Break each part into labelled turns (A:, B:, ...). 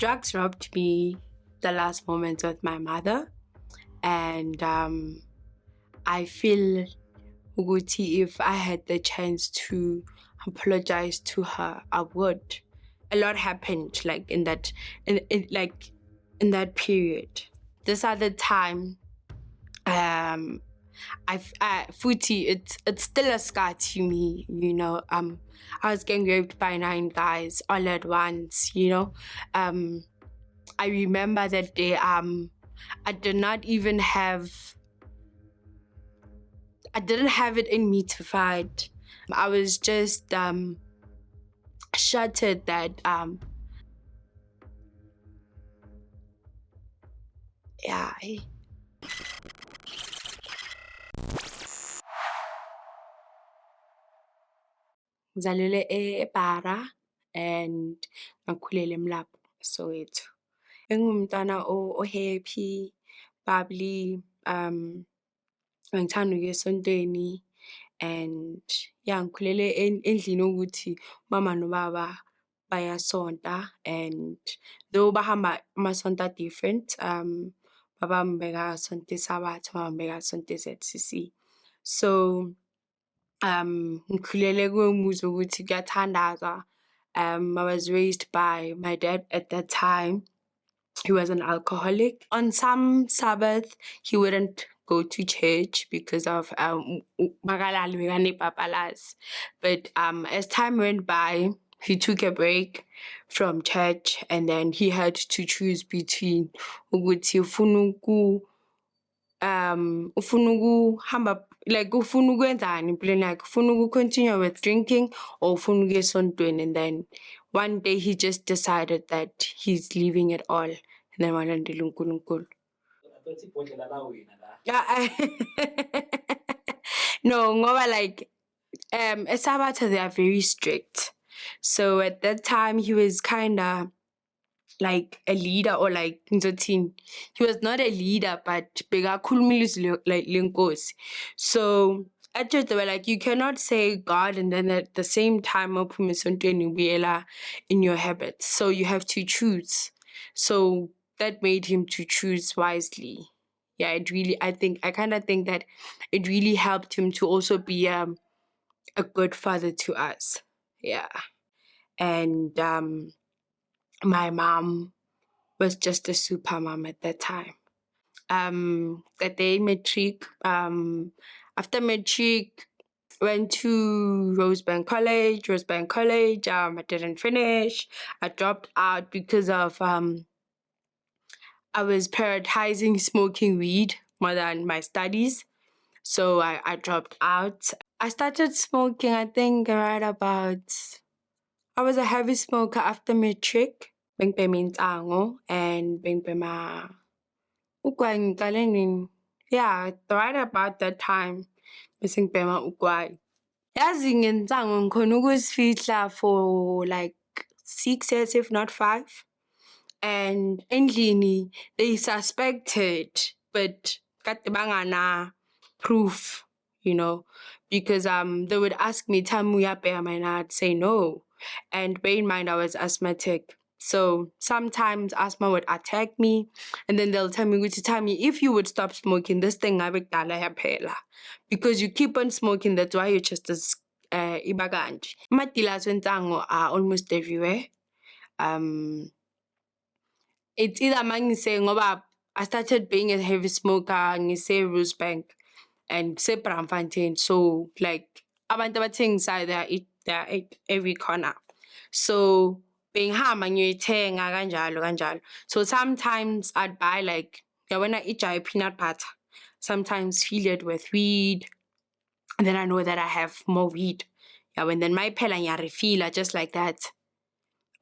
A: drugs robbed me the last moments with my mother, and I feel Uguti, if I had the chance to apologize to her, I would. A lot happened in that period. This other time, Futi, it's still a scar to me, I was getting raped by 9 guys all at once, I remember that day, I didn't have it in me to fight. I was just shattered that yeah. Ngizalelwe ePara and ngakhulela eMlapo, Soweto. Bengingumntwana o-happy, bubbly, ngangithanda ukuya esontweni, and ngikhulele endlini ukuthi umama nobaba bayasonta, and though bahamba amasonto different, babami bekasonta iSabatha, mama bekasonta i-ZCC. So ngikhulele kumuzi ukuthi kuyathandazwa. I was raised by my dad at that time. He was an alcoholic. On some Sabbath, he wouldn't go to church because of but as time went by, he took a break from church, and then he had to choose between ukuthi ufuna ukuhamba, ufuna ukwenzani empilweni yakhe, ufuna continue with drinking or ufuna ukuya esontweni. And then one day he just decided that he's leaving it all, and then walandela uNkulunkulu. No, ngoba eSabatha they are very strict. So at that time he was kinda like a leader, or ngizothini, he was not a leader, but bekakhuluma ilizwi lenkosi. So at church they were like, you cannot say God and then at the same time uphume esontweni ubuyela in your habits. So you have to choose. So that made him to choose wisely. Yeah, I kind of think that it really helped him to also be a good father to us. Yeah. And my mom was just a super mom at that time. That day matric, after matric, went to Rosebank College. I didn't finish. I dropped out because of I was prioritizing smoking weed more than my studies. So I dropped out. I started smoking, I think, right about, I was a heavy smoker after matric. Bengibhema insango and bengibhema ugwayi ngiqale nini? Yeah, right about that time bese ngibhema ugwayi. Yazi ngensango ngikhona ukusifihla for 6 years, if not 5. And endlini they suspected, but kade bangana proof, because they would ask me, tell me uyabhema, and I'd say no. And bear in mind I was asthmatic. So sometimes asthma would attack me, and then they'll tell me, if you would stop smoking, this thing ngabe kudala yaphela. Because you keep on smoking, that's why your chest is ibaganje. Ama-dealers wensango are almost everywhere. It's either mangise ngoba I started being a heavy smoker ngise Rosebank and se Braamfontein. So abantu abathengisayo they are at every corner. So bengihamba ngiyoyithenga kanjalo. So sometimes I'd buy yabona ijayi peanut butter, sometimes fill it with weed, and then I know that I have more weed. Yeah, and then my phela ngiyarefill just like that.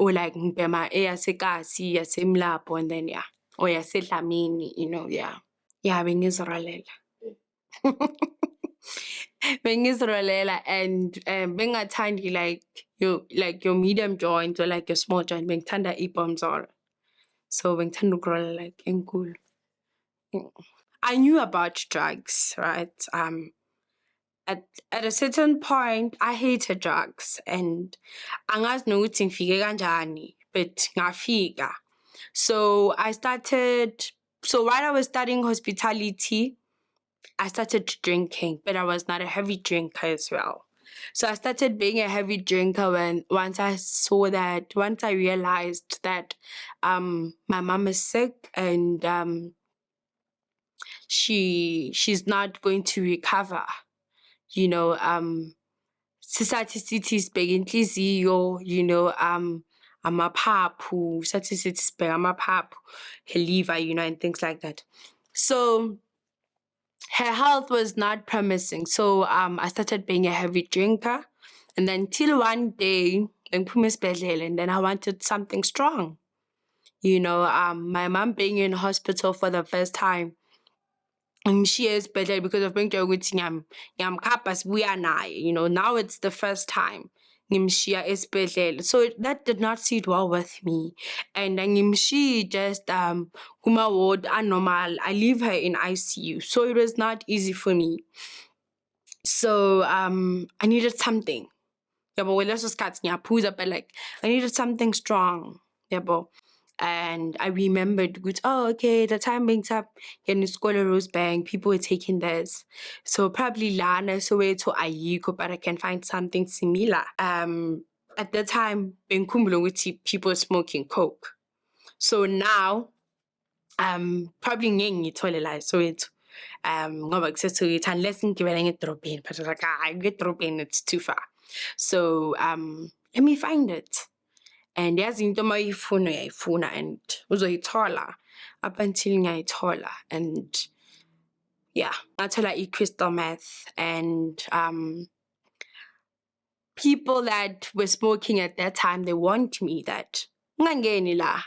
A: Or ngibhema eyaseKasi, yaseMlapo, and then or yaseDlamini, yeah. Yeah, bengizirolela. Bengizirolela, and bengathandi your medium joint or your small joint, bengithanda i-bombs all. So bengithanda ukurola enkulu. I knew about drugs, right? At a certain point, I hated drugs, and angazi nokuthi ngifike kanjani, but ngafika. So while I was studying hospitality, I started drinking, but I was not a heavy drinker as well. So I started being a heavy drinker once I realized that my mom is sick and she's not going to recover. You know, sisathi sithi sibheke inhliziyo, amaphaphu, sathi sithi sibheke amaphaphu, her liver, and things like that. So her health was not promising. So I started being a heavy drinker. And then till one day, and then I wanted something strong. My mom being in hospital for the first time. She is better because of being ukuthi ngiyamkhapha sibuya naye. Now it's the first time ngimshiya esibhedlela. So that did not sit well with me. And ngimshiya just kuma ward anormal. I leave her in ICU. So it was not easy for me. So I needed something. Yabo, leso sikhathi ngiyaphuza, but like I needed something strong. Yabo. And I remembered, okay, the time brings up in Scholar Rose Bank, people were taking this. So probably Lana, so to Ayiko, but I can find something similar. At the time, people smoking coke. So now, probably ngiyengithole so it ngoba kusethu unless ngigibele ngedrobheni, but like ngedrobheni it's too far. So let me find it. And yazi into mayifuna uyayifuna and uzoyithola up until ngiyayithola. And yeah, ngathola i-crystal meth. And people that were smoking at that time, they warned me that ungangeni la,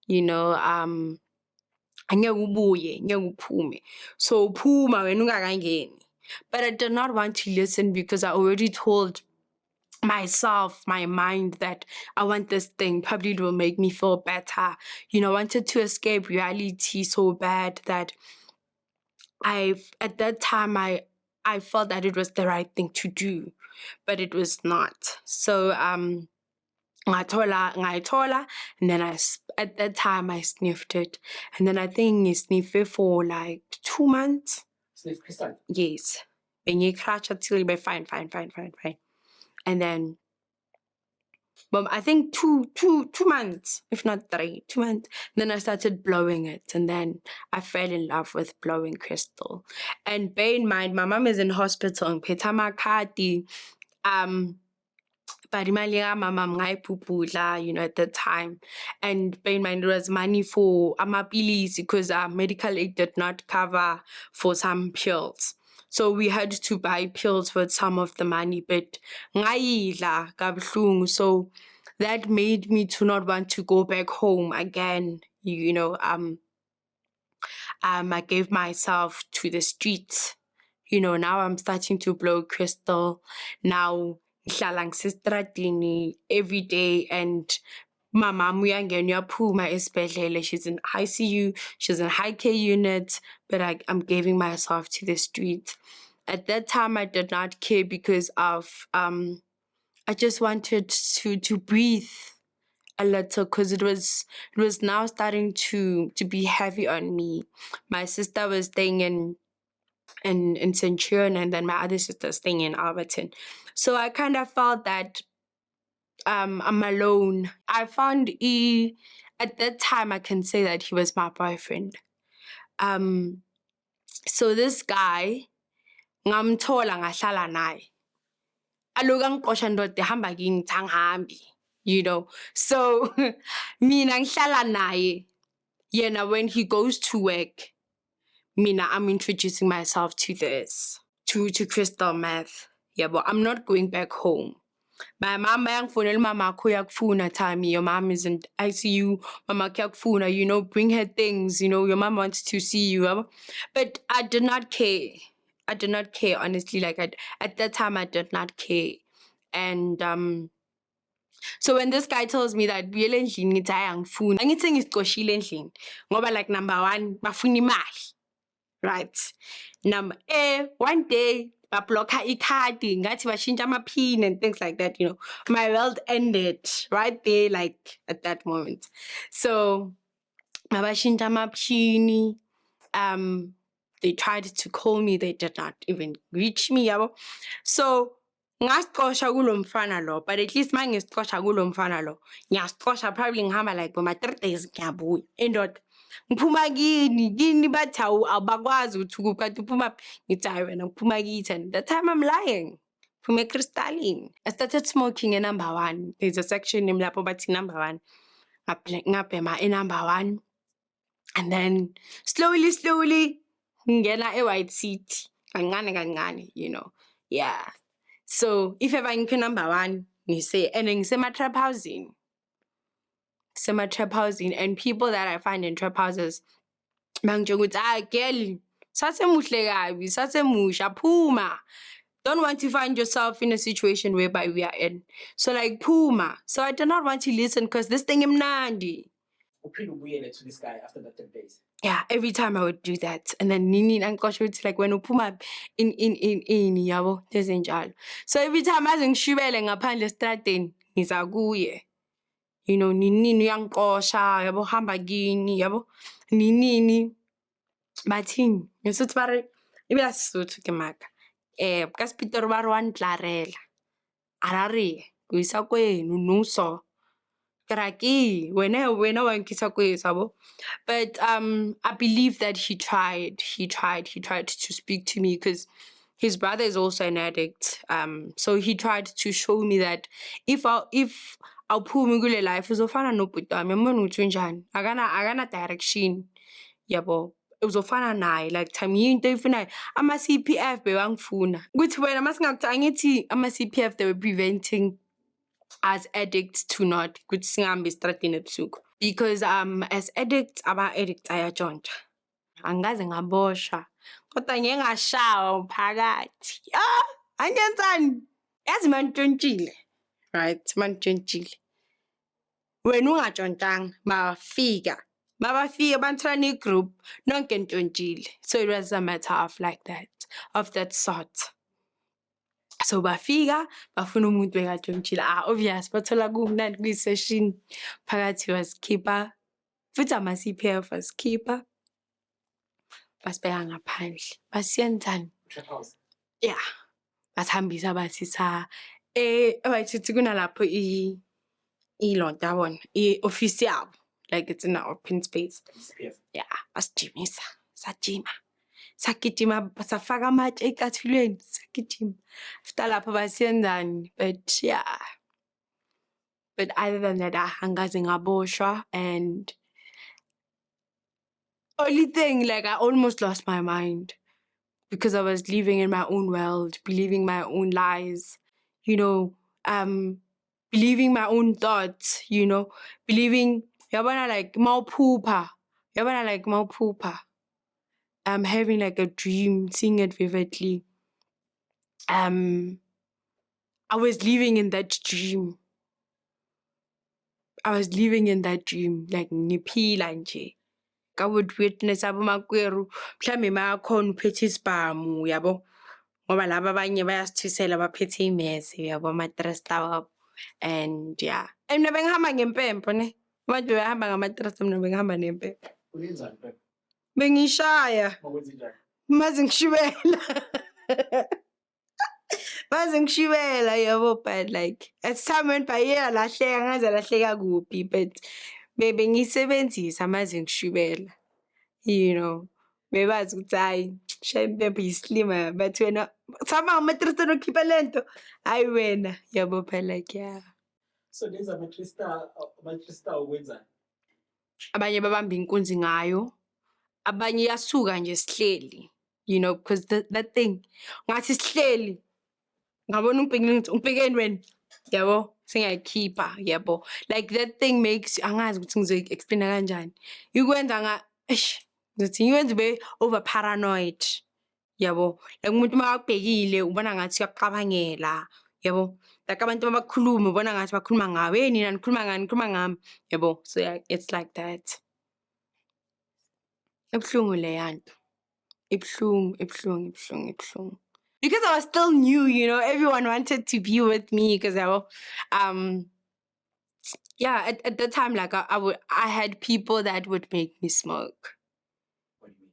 A: angeke ubuye, ngeke uphume. So phuma wena ungakangeni. But I did not want to listen because I already told myself, my mind, that I want this thing. Probably it will make me feel better. I wanted to escape reality so bad that at that time I felt that it was the right thing to do, but it was not. So ngayithola, and then at that time I sniffed it, and then I think I sniffed it for like 2 months.
B: Sniff crystal?
A: Yes. Bengiyikratsha till ibe fine. And then I think two months, if not 3, 2 months. Then I started blowing it, and then I fell in love with blowing crystal. And bear in mind, my mom is in hospital in Petamakhati. But imali mama ngayiphuphula, at the time. And bear in mind, it was money for amapilisi because our medical aid did not cover for some pills. So we had to buy pills with some of the money, but ngayidla kabuhlungu. So that made me to not want to go back home again. I gave myself to the streets. Now I'm starting to blow crystal. Now ngihlala ngisestradini every day, and my mom uyangena uyaphuma esibhedlela. She's in ICU, she's in high care unit, but I'm giving myself to the street. At that time I did not care because of I just wanted to breathe a little, because it was now starting to be heavy on me. My sister was staying in Centurion, and then my other sister staying in Alberton. So I kind of felt that I'm alone. I found at that time I can say that he was my boyfriend. So this guy ngamthola ngahlala naye. Aloku angiqosha ndoda ehamba kini ngithi angihambi. So mina ngihlala naye, yena when he goes to work, mina I'm introducing myself to this, to crystal meth. Yeah, but I'm not going back home. My mama yangifonela, mama akho uyakufuna, Tammy, your mom is in ICU, mama kuyakufuna, bring her things, your mom wants to see you. But I did not care. I did not care, honestly. Like at that time I did not care. And so when this guy tells me that buyela endlini ngithi hayi angifuni, angithi ngisiqoshile endlini ngoba number 1 bafuna imali, right? One day Bablocker ikhadi, ngathi bashintsha amaphini and things like that, you know. My world ended right there, like at that moment. So mabashintsha amaphini, they tried to call me, they did not even reach me, yabo. So ngasicosha kulo mfana lo, but at least mangisicosha kulo mfana lo, ngiyasicosha probably ngihamba like boma 3 days ngiyabuya. Indoda ngiphuma kini bathi abakwazi ukuthi ukuphi kanti uphuma ngithi hayi wena ngiphuma kithi, and that time I'm lying. From eCrystalline. I started smoking a number 1. There's a section in lapho bathi number 1. Ngabhema number 1. And then slowly ngena e-White City. Kancane, you know. Yeah. So if ever ngiphe number 1, ngise and ngisema trap housing. Trap housing, and people that I find in trap houses bangitsho ukuthi girl, sasemuhle kabi, sasemusha, phuma. Don't want to find yourself in a situation whereby we are in. So like phuma. So I did not want to listen because this thing imnandi.
B: To this guy after that 10 days.
A: Yeah, every time I would do that. And then Nini and Kosh would like when uphuma in yabo desenjalo. So every time ngishibele ngaphandle estradeni ngiza kuye. You know, Nini uyangikosha, yabo hamba kini, yabo. Nini bathini. Ngisho bare ibasuthu ke maka. Ka Spitor ba re wa ntlarela. Arare go isa kwenu nuso. Kraki wena wa nkisa kwesa. But I believe that he tried to speak to me because his brother is also an addict. So he tried to show me that if awuphumi kule life uzofana nobhuti wami, yabona ukuthi unjani, akana direction, yabo, uzofana naye, like time into ifunayo. Ama-CPF bewangifuna ukuthi wena masingakuthi angithi ama-CPF, they were preventing as addicts to not ukuthi singahambi estradini ebusuku, because as addicts aba-addicts ayatshontsha. Angikaze ngaboshwa kodwa ngeke ngashawa phakathi. Angenzani? Yazi mantshontshile, right? Mantshontshile wena ungatshontshanga bafika bantwana igroup nonke ntshontsile. So it was a matter of like that, of that sort. So bafika bafuna umuntu bekatshontsile. Obvious bathola kumnandi kwi-session phakathi was keeper futhi ama-CPF was keeper. Basibeka ngaphandle basiyenzani?
B: Trap house.
A: Yeah. Basihambisa basisa abayithi kunalapho ilonto yabona i-office yabo, like it's in an open space.
B: CPF.
A: Yeah, basijimisa, sajima. Sagijima safaka amatshe ecathulweni, sagijima. After lapho basiyenzani? But yeah. But other than that, angikaze ngaboshwa, and only thing, like I almost lost my mind because I was living in my own world, believing my own lies, you know, believing my own thoughts, you know, believing, yabona like mawuphupha, having like a dream, seeing it vividly. I was living in that dream. Like ngiphila nje. I would witness abomakweru mhlambe mayakhona uphethe isibhamu, yabo, ngoba laba abanye bayasithisela baphethe imese, yabo, ama-trust wabo. And yeah, and mina bengihamba ngempempo ne, abantu behamba ngama-trust, mina bengihamba nempempo.
B: Uyenzani impepho?
A: Bengishaya
B: Makwenzenjani?
A: maze ngishibela, yabo. But like as time went by, yeah, lahleka ngaze lahleka kuphi, but bengisebenzisa maze ngishibela, you know. Bebazi ukuthi hayi shaya impempo yislima, but wena sama ngama-trust nokhipha lento, hayi wena, yabo. But like yeah,
B: So lezi ama-crystal ukwenzani?
A: abanye babamba inkunzi ngayo, abanye yasuka nje sihleli, you know, because that thing ngathi sihleli ngabona umpikeni wena, yabo, singayikhipha, yabo. Like that thing makes, angazi ukuthi ngizoyi-explaina kanjani, ikwenza ngizothi ikwenza ube over paranoid, yabo. Like umuntu makakubhekile ubona ngathi uyaqabangela, yabo. Like abantu mabakhuluma ubona ngathi bakhuluma ngawe, nina nikhuluma ngami, yabo. So yeah, it's like that. Ibuhlungu le yanto, ibuhlungu. because I was still new, everyone wanted to be with me because um yeah, at the time, like I had people that would make me smoke.
B: What do you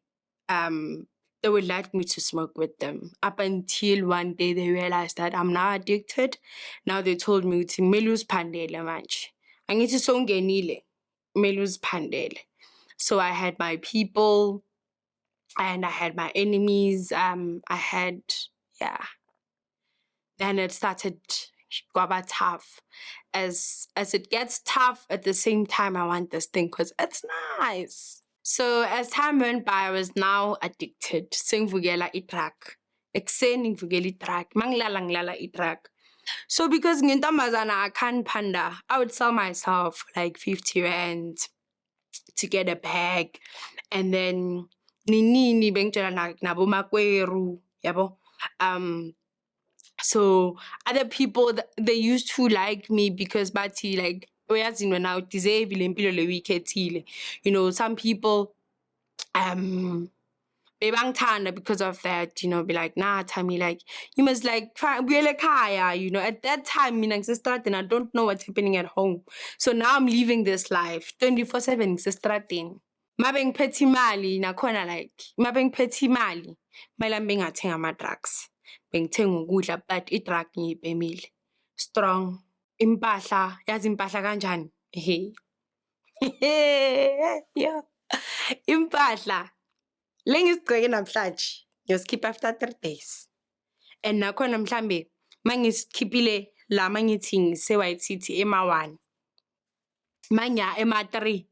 B: mean?
A: They would like me to smoke with them up until one day they realized that I'm now addicted. Now they told me to melus pandele manje. Angithi songenile melus pandele. So I had my people and I had my enemies. Yeah. Then it started quite tough. As it gets tough, at the same time I want this thing because it's nice. So as time went by, I was now addicted. Sengivukela i-drug. Ekuseni ngivukela i-drug. Mangilala ngilala i-drug. So because ngintombazana I can't panda, I would sell myself for like 50 rand to get a bag. And then ninini bengitshela nabo makweru, yabo. So other people they used to like me because bathi like uyazi wena udeserve le mpilo le uyikhethile. Some people bebangithanda because of that, be like, nah, Tammy, like, you must like buyele ekhaya. At that time, mina ngisestradeni, I don't know what's happening at home. So now I'm living this life 24/7 ngisestradeni. Mabe ngiphethe imali nakhona like mabe ngiphethe imali kumele bengathenga ama-drugs. Bengithenga ukudla but i-drug ngiyibhemile. Strong. Impahla, yazi impahla kanjani? Hey. Yeah. Impahla le ngisigceke namhlanje ngiyosikhipha after 3 days. And nakhona mhlambe mangisikhiphile la mangithi ngise-White City ema-1 manya ema-3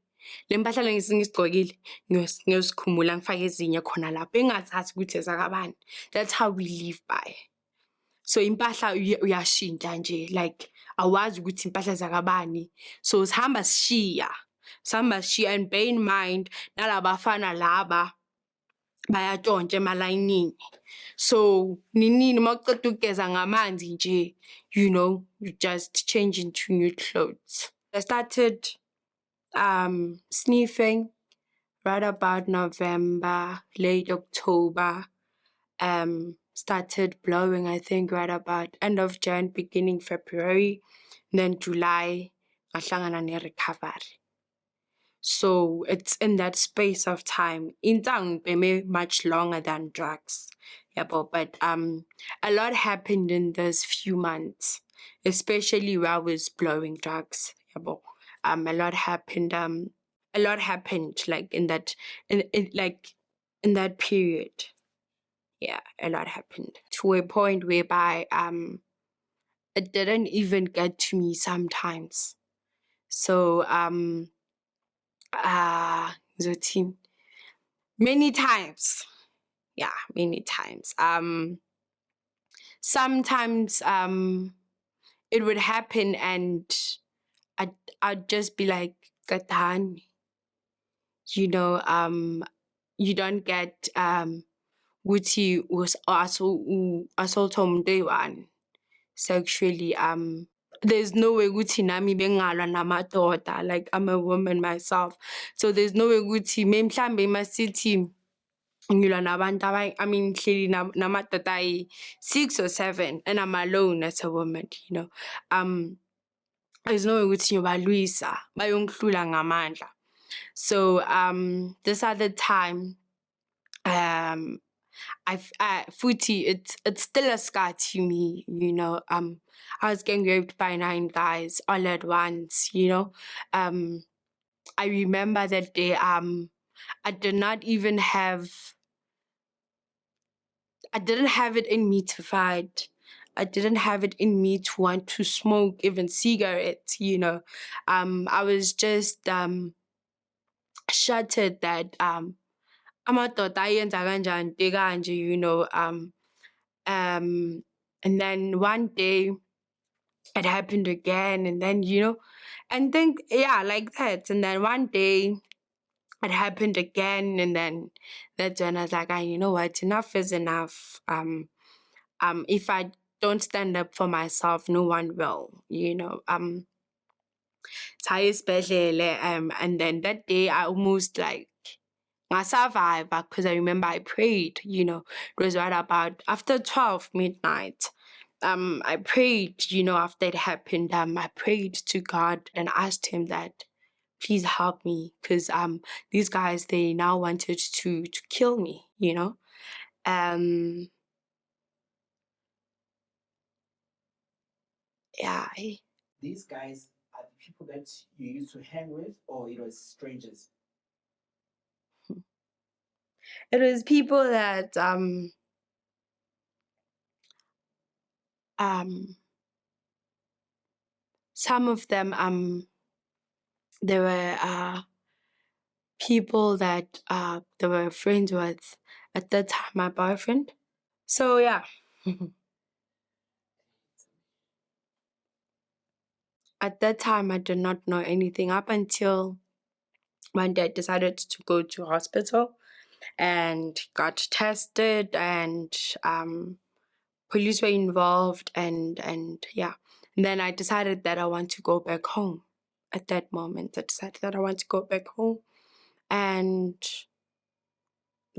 A: le mpahla le ngisigcokile ngiyosikhumbula ngifake ezinye khona lapho engazazi ukuthi ezakabani. That's how we live by. So impahla uyashintsha nje like awazi ukuthi impahla zakabani. So sihamba sishiya and bear in mind nalabafana laba bayatshontsha emalayinini. So ninini mawuceda ukugeza ngamanzi nje, you just change into new clothes. I started sniffing right about November, late October. Started blowing, I think, right about end of Jan, beginning February. Then July, ngahlangana ne-recovery. So it's in that space of time. Intang beme much longer than drugs. Yeah, but a lot happened in those few months, especially where I was blowing drugs. Yeah, a lot happened like in that in that period. Yeah, a lot happened to a point whereby it didn't even get to me sometimes. So the team many times. Yeah, many times. Sometimes it would happen and I'd just be like, Katan, you don't get Gucci was assault on day one sexually. There's no way Gucci nami bengalwa namadoda, like I'm a woman myself. So there's no way Gucci mhlambe masithi ngilwa nabantu ngihleli namadoda ayi-6 or 7 and I'm alone as a woman, there's no way ukuthi ngiyobalwisa bayongihlula ngamandla. So this other time futhi it's still a scar to me, I was getting raped by 9 guys all at once, I remember that day I didn't have it in me to fight. I didn't have it in me to want to smoke even cigarettes, I was just shattered that amadoda ayenza kanjani kanje, and then one day it happened again and then and then yeah, like that. And then one day it happened again and then that's when I was like, you know what, enough is enough. If I don't stand up for myself, no one will, and then that day I almost like I survived because I remember I prayed, you know, it was right about after 12 midnight. I prayed, you know, after it happened, I prayed to God and asked him that please help me because these guys they now wanted to kill me, you know. Um yeah,
B: These guys are the people that you used to hang with, or it was strangers?
A: it was people that um some of them they were people that they were friends with at that time my boyfriend. So yeah. At that time I did not know anything up until one day I decided to go to hospital and got tested and police were involved and yeah. And then I decided that I want to go back home. At that moment I decided that I want to go back home, and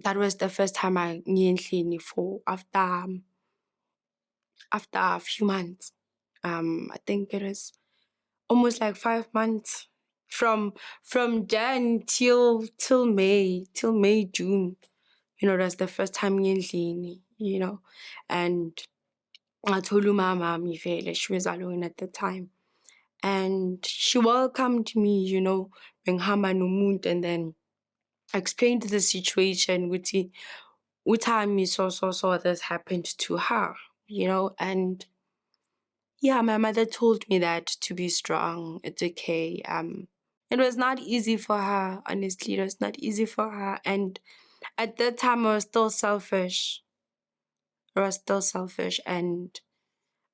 A: that was the first time I ngiye for after a few months. I think it was almost like 5 months from Jan till May, June. You know, that's the first time ngiye, you know. And I told my mom she was alone at the time. And she welcomed me, you know, bengihamba nomuntu, and then explained the situation with me so this happened to her, you know. And yeah, my mother told me that to be strong, it's okay. It was not easy for her, honestly, it was not easy for her. And at that time I was still selfish. And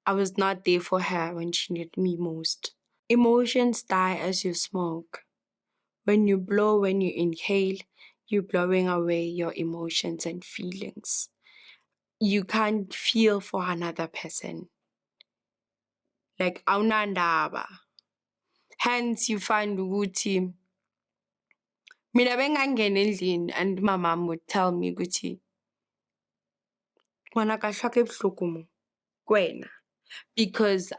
A: I was not there for her when she needed me most. Emotions die as you smoke. When you blow, when you inhale, you're blowing away your emotions and feelings. You can't feel for another person. Like, awunandaba. Hence, you find ukuthi, mina bengangena endlini and my mom would tell me ukuthi, ngwana ka hlwa ke bohloko mo, kwena. Because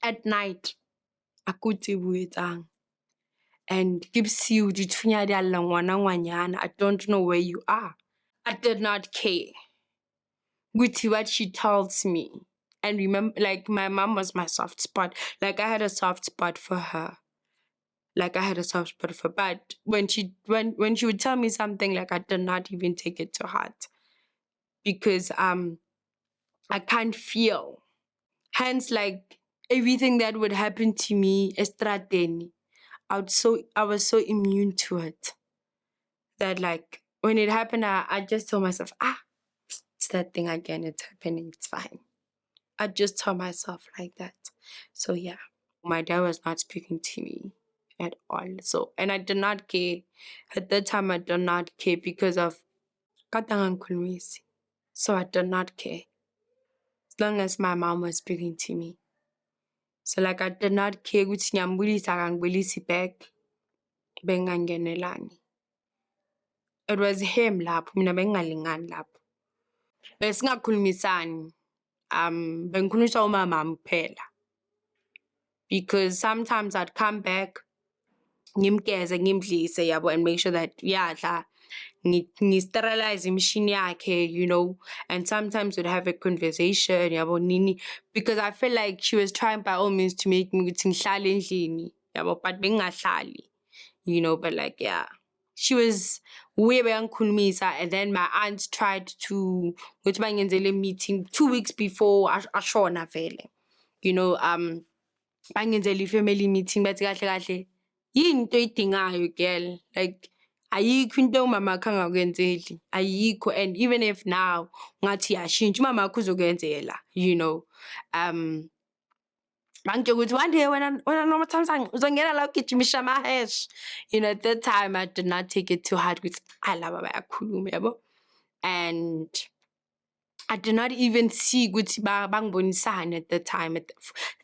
A: at night, akutse buetsang. And ke bosiu dithunya di a lla ngwana ngwanyana. I don't know where you are. I did not care with what she tells me. And remember, like, my mom was my soft spot. Like, I had a soft spot for her. But when she would tell me something, like, I did not even take it to heart. Because I can't feel. Hence, like, everything that would happen to me, estradeni, I was so immune to it that, like, when it happened, I just told myself, it's that thing again, it's happening, it's fine. I just told myself like that. So yeah, my dad was not speaking to me at all. So, and I did not care. At that time, I did not care because of katangan kulmisi. So I did not care as long as my mom was speaking to me. So, like, I did not care ukuthi ngiyambulisa akangibulisi back, bengangenelani. It was him lapho, mina bengingalingani lapho. Besingakhulumisani. Bengikhulumiswa umamami kuphela. Because sometimes I'd come back, ngimgeze, ngimdlise, yabo, and make sure that uyadla. Ngi-sterilize imishini yakhe, you know, and sometimes we'd have a conversation, yabo, nini, because I feel like she was trying by all means to make me ukuthi ngihlale endlini, yabo, but bengingahlali, you know. But like, yeah, she was way beyangikhulumisa. And then my aunt tried to ukuthi bangenzele meeting 2 weeks before ashona vele, you know. Bangenzela i-family meeting bathi kahle kahle yini into oyidingayo girl, like ayikho into umama wakho angakwenzeli, ayikho. And even if now ngathi yashintsha, umama wakho uzokwenzela, you know. Bangitshela ukuthi one day wena noMathamsanqa uzongena la ugijimisha ama-hash. You know, at that time I did not take it too hard ukuthi laba bayakhuluma, yabo. And I did not even see ukuthi bangibonisani at the time.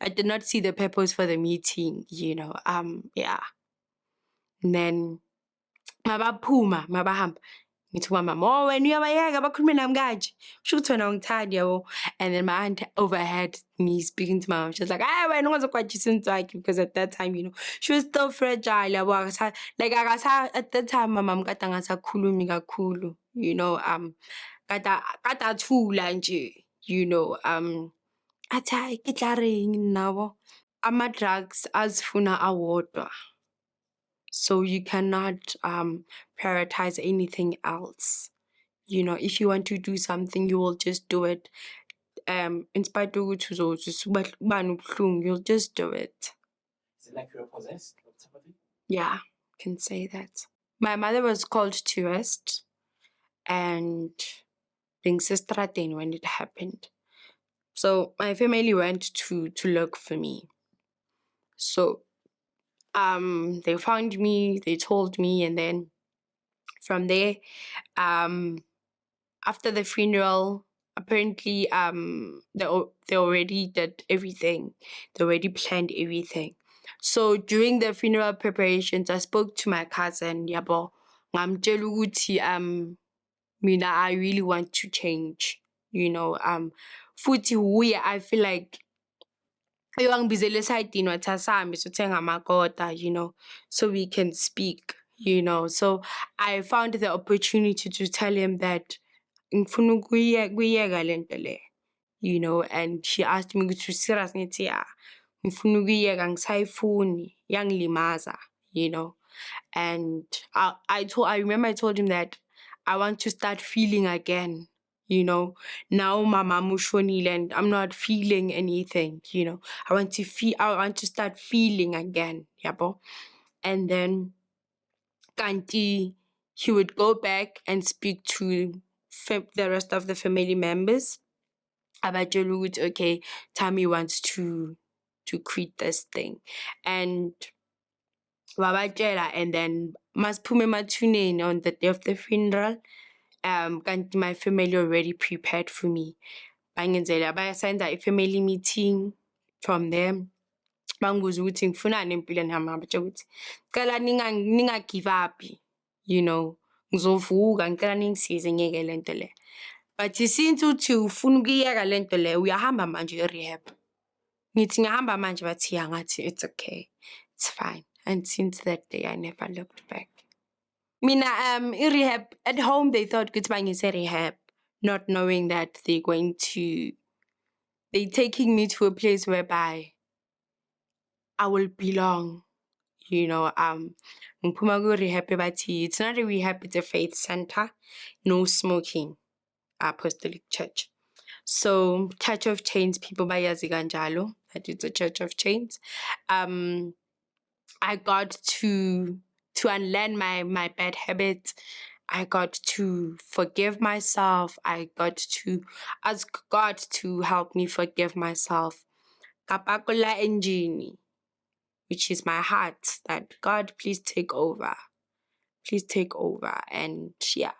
A: I did not see the purpose for the meeting, you know. Yeah. And then mabahamba. Ngithi kumama, oh wena uyabayeka bakhulume nami kanje. Kusho ukuthi wena awungithandi yabo. And then my aunt overheard me speaking to my mom. She was like, ah, wena ungazokwatshisa inswakhe, because at that time, she was still fragile yabo. At that time my mom kade angasakhulumi kakhulu, kade athula nje, athi hayi ke tla reng nabo. Ama-drugs azifuna awodwa. So you cannot prioritize anything else. If you want to do something, you will just do it. In spite of ukuthi uba nobuhlungu, you'll just do it.
B: Is it like you're possessed or something?
A: Yeah, can say that. My mother was called to rest, and being sister when it happened. So my family went to look for me. So they found me, they told me, and then from there, after the funeral, apparently they already did everything. They already planned everything. So during the funeral preparations, I spoke to my cousin, yabo. Ngamtshela ukuthi mina I really want to change. Futhi uye I feel like uyangibizela esayidini wathi asihambe siyothenga amakota, so we can speak, So I found the opportunity to tell him that ngifuna ukuyiyeka lento le, and she asked me ukuthi serious, ngithi ya ngifuna ukuyiyeka ngisayifuni yangilimaza, and I remember I told him that I want to start feeling again. Now my mom ushonile and I'm not feeling anything, I want to start feeling again, yabo. And then kanti he would go back and speak to the rest of the family members. Abatshela ukuthi okay, Tammy wants to quit this thing. And wabatshela, and then masiphume emathuneni on the day of the funeral, kanti my family already prepared for me. Bangenzela bayasenza i-family meeting. From them bangibuza ukuthi ngifunani empilweni yami, ngabatshela ukuthi cela ninga-give up, ngizovuka, ngicela ningisize ngiyeke lento le. But since uthi ufuna ukuyiyeka lento le, uyahamba manje e-rehab. Ngithi ngiyahamba manje, bathi ya, ngathi it's okay, it's fine. And since that day I never looked back. Mina i-rehab, at home they thought ukuthi bangise rehab, not knowing that they're taking me to a place whereby I will belong. Ngiphuma ku-rehab bathi it's not a rehab, it's a faith center, no smoking, Apostolic Church. So Church of Chains, people bayazi kanjalo, that it's a Church of Chains. I got to unlearn my bad habits. I got to forgive myself. I got to ask God to help me forgive myself. Kapakula engine, which is my heart, that God, please take over. Please take over. And yeah,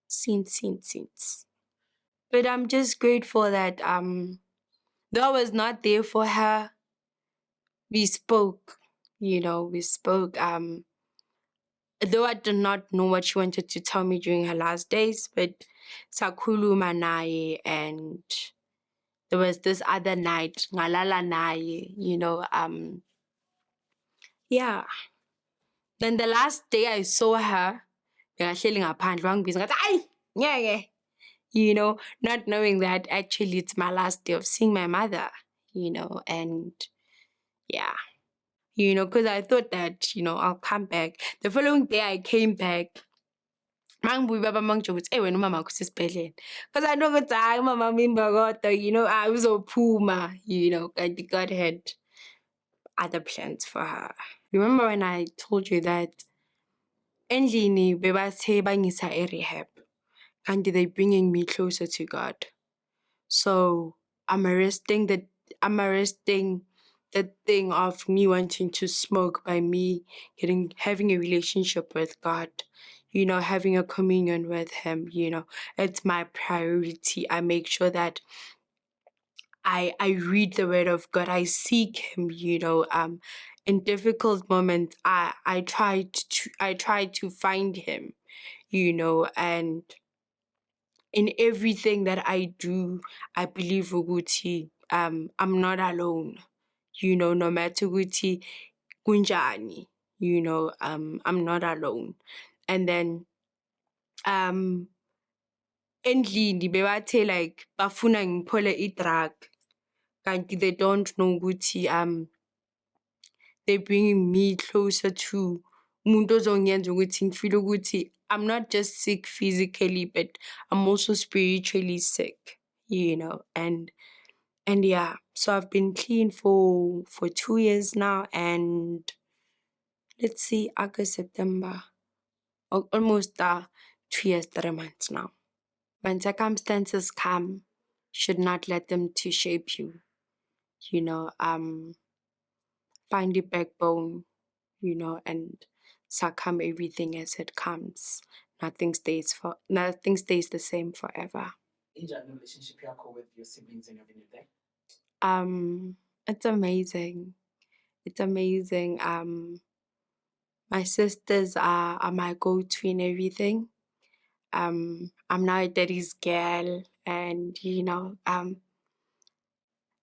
A: since. But I'm just grateful that though I was not there for her, we spoke, we spoke. Though I did not know what she wanted to tell me during her last days, but sakhuluma naye, and there was this other night, ngalala naye, yeah. Then the last day I saw her, bekahleli ngaphandle wangibiza ngathi ayi ngeke, not knowing that actually it's my last day of seeing my mother, and yeah. Because I thought that, I'll come back. The following day I came back. Mangibuya baba mangitshela ukuthi wena umama wakho usesibhedlela. Because I know ukuthi hayi umama mimba kodwa, I uzophuma, kanti God had other plans for her. Remember when I told you that endlini bebathe bangisa e-rehab, kanti they bringing me closer to God. So I'm arresting the thing of me wanting to smoke by me having a relationship with God, having a communion with Him. It's my priority. I make sure that I read the Word of God. I seek Him, in difficult moments, I tried to find him, and in everything that I do, I believe ukuthi I'm not alone. No matter ukuthi kunjani, I'm not alone. And then endlini bebathe like bafuna ngiphole i-drug, kanti they don't know ukuthi they're bringing me closer to umuntu ozongenza ukuthi ngifeel ukuthi I'm not just sick physically, but I'm also spiritually sick, and yeah, so I've been clean for 2 years now, and let's see, August, September, almost 2 years, 3 months now. When circumstances come, should not let them to shape you. Find your backbone, and succumb everything as it comes. Nothing stays the same forever.
B: Injani relationship yakho with your siblings and your family?
A: It's amazing. It's amazing. My sisters are my go-to in everything. I'm now a daddy's girl, and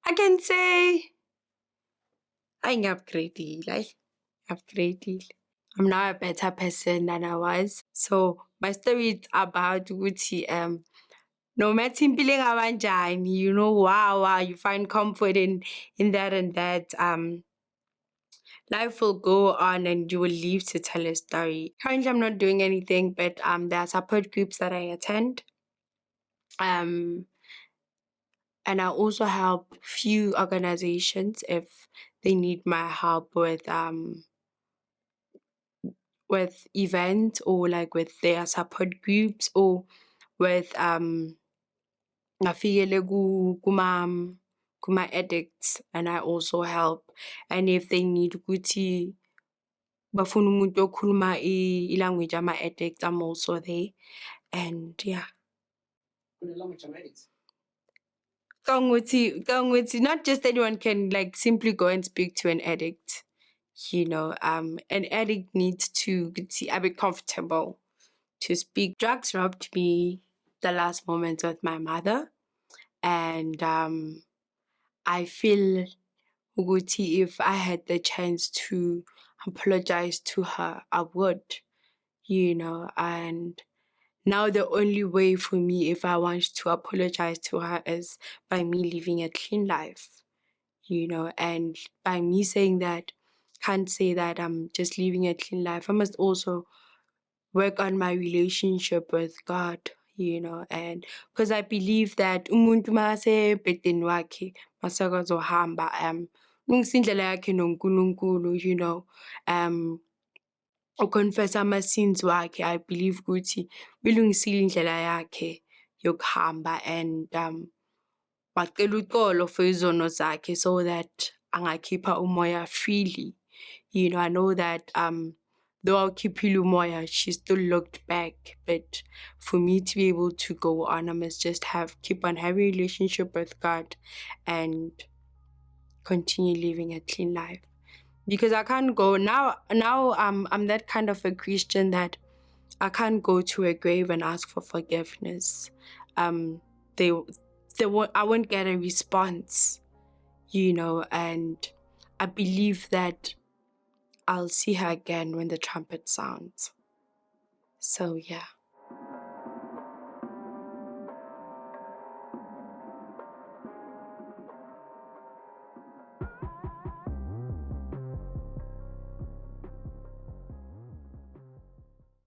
A: I can say I'm upgraded. I'm now a better person than I was. So my story is about ukuthi no matter impilo engabanjani, wow, you find comfort in that and that. Life will go on and you will live to tell a story. Currently I'm not doing anything, but there are support groups that I attend. And I also help few organizations if they need my help with events, or like with their support groups, or with ngafikele kuma addicts, and I also help. And if they need ukuthi bafuna umuntu okhuluma i-language ama-addicts, I'm also there. And yeah.
B: Language addicts.
A: Not just anyone can like simply go and speak to an addict. An addict needs to be comfortable to speak. Drugs robbed me the last moments with my mother, and I feel ukuthi if I had the chance to apologize to her, I would, and now the only way for me, if I want to apologize to her, is by me living a clean life, and by me saying that, can't say that I'm just living a clean life. I must also work on my relationship with God, and because I believe that umuntu makasebhedeni wakhe masakazohamba ulungisa indlela yakhe noNkulunkulu, ukonfessa ama-sins wakhe. I believe ukuthi uyilungisile indlela yakhe yokuhamba, and wacela uxolo for izono zakhe so that angakhipha umoya freely. I know that though I'll keep umoya, she still looked back. But for me to be able to go on, I must just keep on having a relationship with God and continue living a clean life. Because I can't go now. I'm that kind of a Christian that I can't go to a grave and ask for forgiveness. I won't get a response, and I believe that I'll see her again when the trumpet sounds. So yeah.